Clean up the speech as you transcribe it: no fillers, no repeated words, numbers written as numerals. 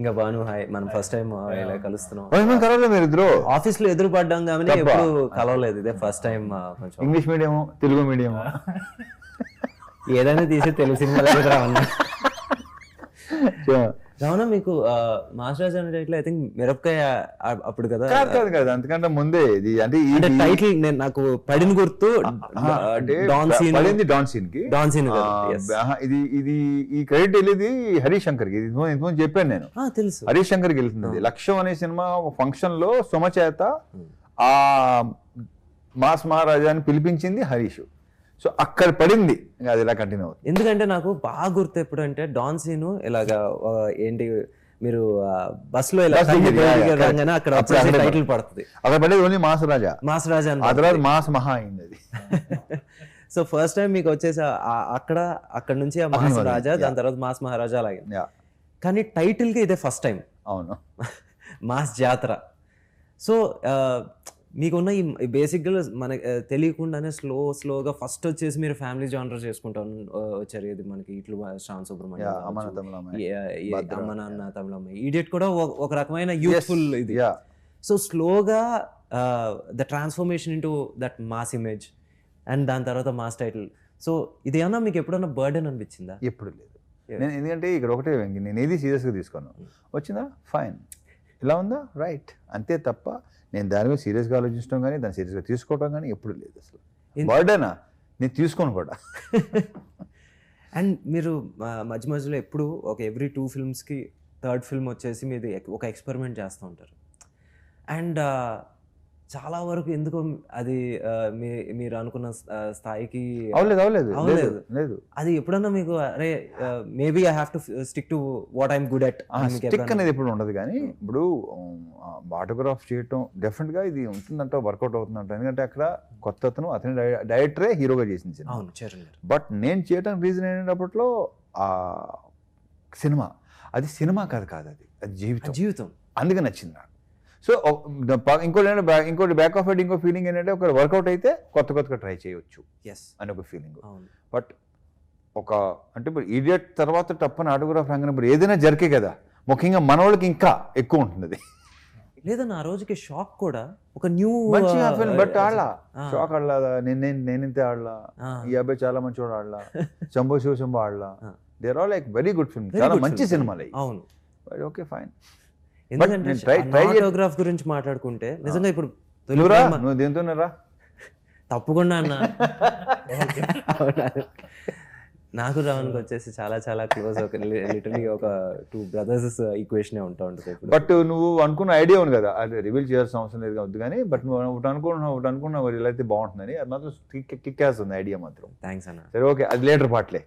ఇంకా బాను హాయ్ మనం first time ఇలా కలుస్తున్నాం. కలవలేదు మీరు ఇద్దరు. ఆఫీస్ లో ఎదురు పడ్డాం కానీ ఎప్పుడు కలవలేదు. ఇదే ఫస్ట్ టైం. కొంచెం ఇంగ్లీష్ మీడియం తెలుగు మీడియం ఏదైనా తీసి తెలుగు సినిమా దగ్గర రావన్నా. రావణ మీకు మాస్టర్ రాజా అనే టైటిల్ ఐ థింక్ మిరపకాయ అప్పుడు కదా. కాదు అంతకంటే ముందే ఇది అంటే టైటిల్ నేను నాకు పడిన గుర్తు డాన్ సీన్ కి ఇది ఇది ఈ క్రెడిట్ వెళ్ళేది హరీష్ శంకర్ కి. ఇంతకుముందు చెప్పాను నేను. తెలుసు హరీష్ శంకర్ కి వెళ్తుంది. లక్ష్యం అనే సినిమా ఫంక్షన్ లో సుమ చేత ఆ మాస్ మహారాజాని పిలిపించింది హరీష్. సో అక్కడ పడింది, అది ఇలా కంటిన్యూ అవుతుంది. ఎందుకంటే నాకు బాగా గుర్తు ఎప్పుడు అంటే డాన్ సీను ఇలాగా ఏంటి మీరు బస్ లో ఇలా అక్కడ టైటిల్ పడుతుంది. అక్కడ పడేది ఓన్లీ మాస్ రాజా ఆ తర్వాత మాస్ మహా అయింది అది. సో ఫస్ట్ టైం మీకు వచ్చేసి అక్కడ నుంచి ఆ మాస్ రాజా, దాని తర్వాత మాస్ మహారాజా అలాగే. కానీ టైటిల్ కి ఇదే ఫస్ట్ టైం. అవును, మాస్ జాతర. సో మీకున్న ఈ బేసిక్గా మనకి తెలియకుండానే స్లోగా ఫస్ట్ వచ్చేసి మీరు ఫ్యామిలీ జానర్ చేసుకుంటా వచ్చారు. ఇది మనకి ఇట్లు శ్రావణ్ సుబ్రహ్మణ్యం, అమ్మ నాన్న తమిళమ్మ, ఈడియట్ కూడా ఒక రకమైన యూత్ఫుల్ ఇది. సో స్లోగా the transformation into that mass image and దాని తర్వాత మాస్ టైటిల్. సో ఇది ఏమన్నా మీకు ఎప్పుడన్నా బర్డెన్ అనిపించిందా? ఎప్పుడు లేదు. నేను ఎందుకంటే ఇక్కడ ఒకటే నేను ఏది సీరియస్గా తీసుకున్నాను. వచ్చిందా ఫైన్, ఇలా ఉందా రైట్, అంతే తప్ప నేను దాని మీద సీరియస్గా ఆలోచించడం కానీ దాన్ని సీరియస్గా తీసుకోవడం కానీ ఎప్పుడు లేదు. అసలు బర్డెనా నేను తీసుకోను కూడా. అండ్ మీరు మధ్య మధ్యలో ఎప్పుడు ఒక ఎవ్రీ 2 ఫిల్మ్స్కి థర్డ్ ఫిల్మ్ వచ్చేసి మీరు ఒక ఎక్స్పెరిమెంట్ చేస్తూ ఉంటారు. అండ్ చాలా వరకు ఎందుకో అది మీరు అనుకున్న స్థాయికి అవలేదు. అది ఎప్పుడన్నా మీకు అరే maybe I have to stick to what I'm good at stick అనేది ఎప్పుడు ఉండదు. కానీ ఇప్పుడు ఆటోగ్రాఫ్ చేయటం డెఫినెట్ గా ఇది ఉంటుందంట, వర్కౌట్ అవుతుందంట. ఎందుకంటే అక్కడ కొత్త అతని డైరెక్టరే హీరోగా చేసింది. బట్ నేను చేయడానికి రీజన్ ఏంటప్పట్లో ఆ సినిమా, అది సినిమా కాదు అది జీవితం. అందుకే నచ్చింది నాకు. సో ఇంకోటి బ్యాక్ ఆఫ్ ఇంకో ఫీలింగ్ ఏంటంటే ఒక వర్కౌట్ అయితే కొత్తగా ట్రై చేయొచ్చు అని ఒక ఫీలింగ్. బట్ అంటే ఇప్పుడు ఈడియట్ తర్వాత టప్పని ఆటోగ్రాఫ్ రంగనప్పుడు ఏదైనా జరిగే కదా, ముఖ్యంగా మన వాళ్ళకి ఇంకా ఎక్కువ ఉంటుంది అది. లేదన్న ఆ రోజుకి షాక్ కూడా ఒక న్యూ బట్ ఆడలా షాక్ ఆడలా, నేనింతే ఆడలా, ఈ అబ్బాయి చాలా మంచివాడు ఆడలా, శంభో శివశంభో ఆడలా. There are like very good film, చాలా మంచి సినిమాలు. అవును, ఓకే ఫైన్. ఎందుకంటే ఆటోగ్రాఫ్ గురించి మాట్లాడుకుంటే నిజంగా ఇప్పుడు నువ్వు దేంతోనేరా తప్పకుండా అన్న. నాకు రావణ్కి వచ్చేసి చాలా చాలా క్లోజ్, ఒక లిటరలీ ఒక 2 బ్రదర్స్ ఈక్వేషన్ ఉంటా ఉంటుంది. బట్ నువ్వు అనుకున్న ఐడియా ఉంది కదా, అది రివీల్ చేయాల్సిన అవసరం లేదు వద్దు. కానీ బట్ నువ్వు ఒకటి అనుకున్నావు ఇలా అయితే బాగుంటుందని, అది మాత్రం కిక్ వేస్తుంది ఐడియా మాత్రం. థ్యాంక్స్ అన్న. సరే ఓకే, అది లేటర్ పార్ట్లే.